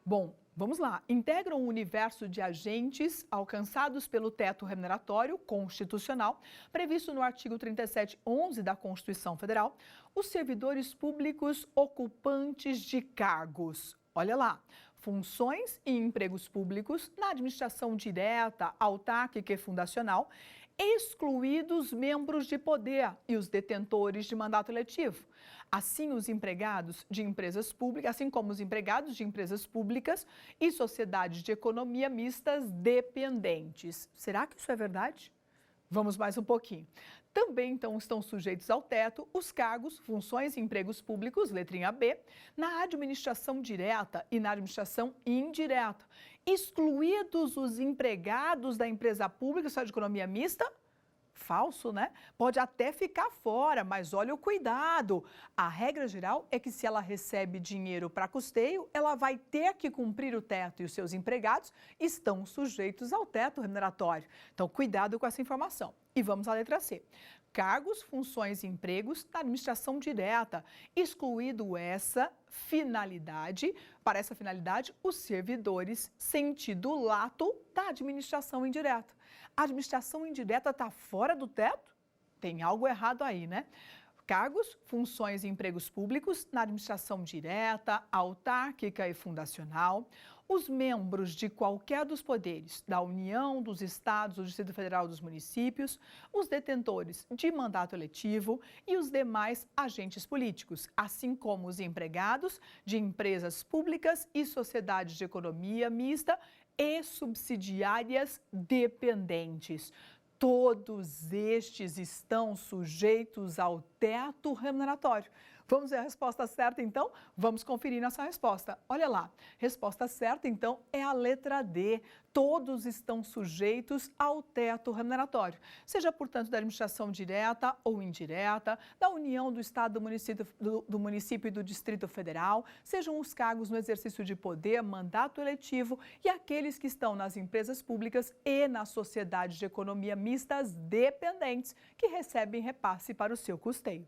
Bom, vamos lá. Integram o universo de agentes alcançados pelo teto remuneratório constitucional, previsto no artigo 3711 da Constituição Federal, os servidores públicos ocupantes de cargos. Olha lá. Funções e empregos públicos na administração direta, autárquica e fundacional, excluídos membros de poder e os detentores de mandato eletivo. Assim, os empregados de empresas públicas, assim como os empregados de empresas públicas e sociedades de economia mistas dependentes. Será que isso é verdade? Vamos mais um pouquinho. Também, então, estão sujeitos ao teto os cargos, funções e empregos públicos, letrinha B, na administração direta e na administração indireta, excluídos os empregados da empresa pública, só de economia mista. Falso, né? Pode até ficar fora, mas olha o cuidado. A regra geral é que se ela recebe dinheiro para custeio, ela vai ter que cumprir o teto e os seus empregados estão sujeitos ao teto remuneratório. Então, cuidado com essa informação. E vamos à letra C. Cargos, funções e empregos na administração direta, excluído essa finalidade, para essa finalidade, os servidores sentido lato da administração indireta. A administração indireta está fora do teto? Tem algo errado aí, né? Cargos, funções e empregos públicos na administração direta, autárquica e fundacional, os membros de qualquer dos poderes, da União, dos Estados, do Distrito Federal, dos municípios, os detentores de mandato eletivo e os demais agentes políticos, assim como os empregados de empresas públicas e sociedades de economia mista e subsidiárias dependentes. Todos estes estão sujeitos ao teto remuneratório. Vamos ver a resposta certa, então? Vamos conferir nossa resposta. Olha lá, resposta certa, então, é a letra D. Todos estão sujeitos ao teto remuneratório, seja, portanto, da administração direta ou indireta, da União, do Estado, do município e do Distrito Federal, sejam os cargos no exercício de poder, mandato eletivo e aqueles que estão nas empresas públicas e nas sociedades de economia mistas dependentes, que recebem repasse para o seu custeio.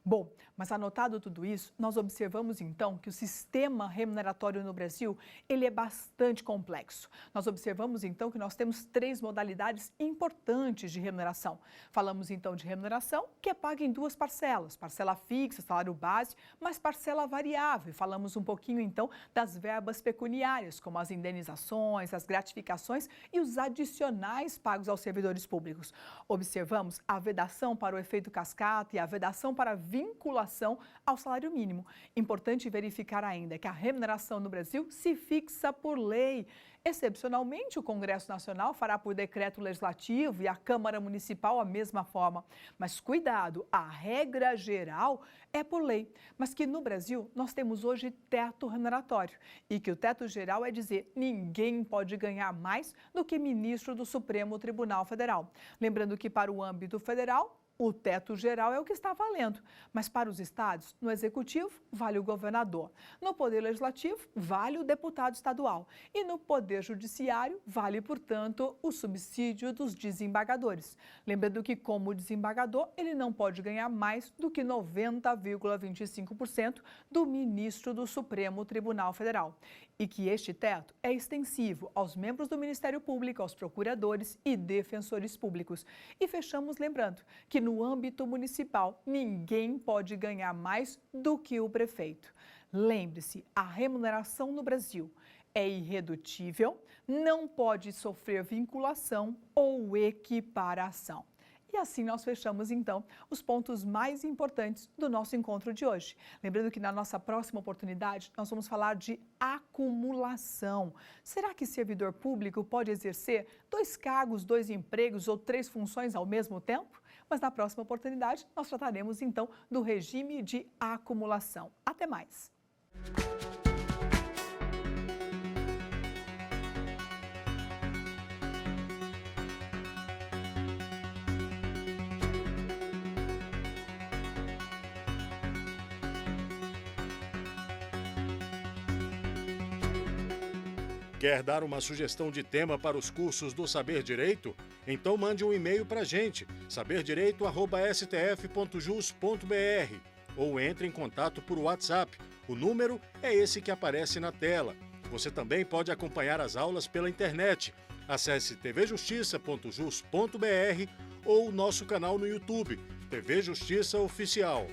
Bom, mas anotado tudo isso, nós observamos então que o sistema remuneratório no Brasil, ele é bastante complexo. Nós observamos então que nós temos 3 modalidades importantes de remuneração. Falamos então de remuneração, que é paga em 2 parcelas, parcela fixa, salário base, mas parcela variável. Falamos um pouquinho então das verbas pecuniárias, como as indenizações, as gratificações e os adicionais pagos aos servidores públicos. Observamos a vedação para o efeito cascata e a vedação para a vinculação ao salário mínimo. Importante verificar ainda que a remuneração no Brasil se fixa por lei. Excepcionalmente, o Congresso Nacional fará por decreto legislativo e a Câmara Municipal a mesma forma. Mas cuidado, a regra geral é por lei. Mas que no Brasil nós temos hoje teto remuneratório e que o teto geral é dizer ninguém pode ganhar mais do que ministro do Supremo Tribunal Federal. Lembrando que para o âmbito federal, o teto geral é o que está valendo, mas para os estados, no executivo, vale o governador. No poder legislativo, vale o deputado estadual. E no poder judiciário, vale, portanto, o subsídio dos desembargadores. Lembrando que, como desembargador, ele não pode ganhar mais do que 90,25% do ministro do Supremo Tribunal Federal. E que este teto é extensivo aos membros do Ministério Público, aos procuradores e defensores públicos. E fechamos lembrando que no âmbito municipal ninguém pode ganhar mais do que o prefeito. Lembre-se, a remuneração no Brasil é irredutível, não pode sofrer vinculação ou equiparação. E assim nós fechamos, então, os pontos mais importantes do nosso encontro de hoje. Lembrando que na nossa próxima oportunidade, nós vamos falar de acumulação. Será que servidor público pode exercer 2 cargos, 2 empregos ou 3 funções ao mesmo tempo? Mas na próxima oportunidade, nós trataremos, então, do regime de acumulação. Até mais! Quer dar uma sugestão de tema para os cursos do Saber Direito? Então mande um e-mail para a gente, saberdireito@stf.jus.br, ou entre em contato por WhatsApp. O número é esse que aparece na tela. Você também pode acompanhar as aulas pela internet. Acesse tvjustiça.jus.br ou o nosso canal no YouTube, TV Justiça Oficial.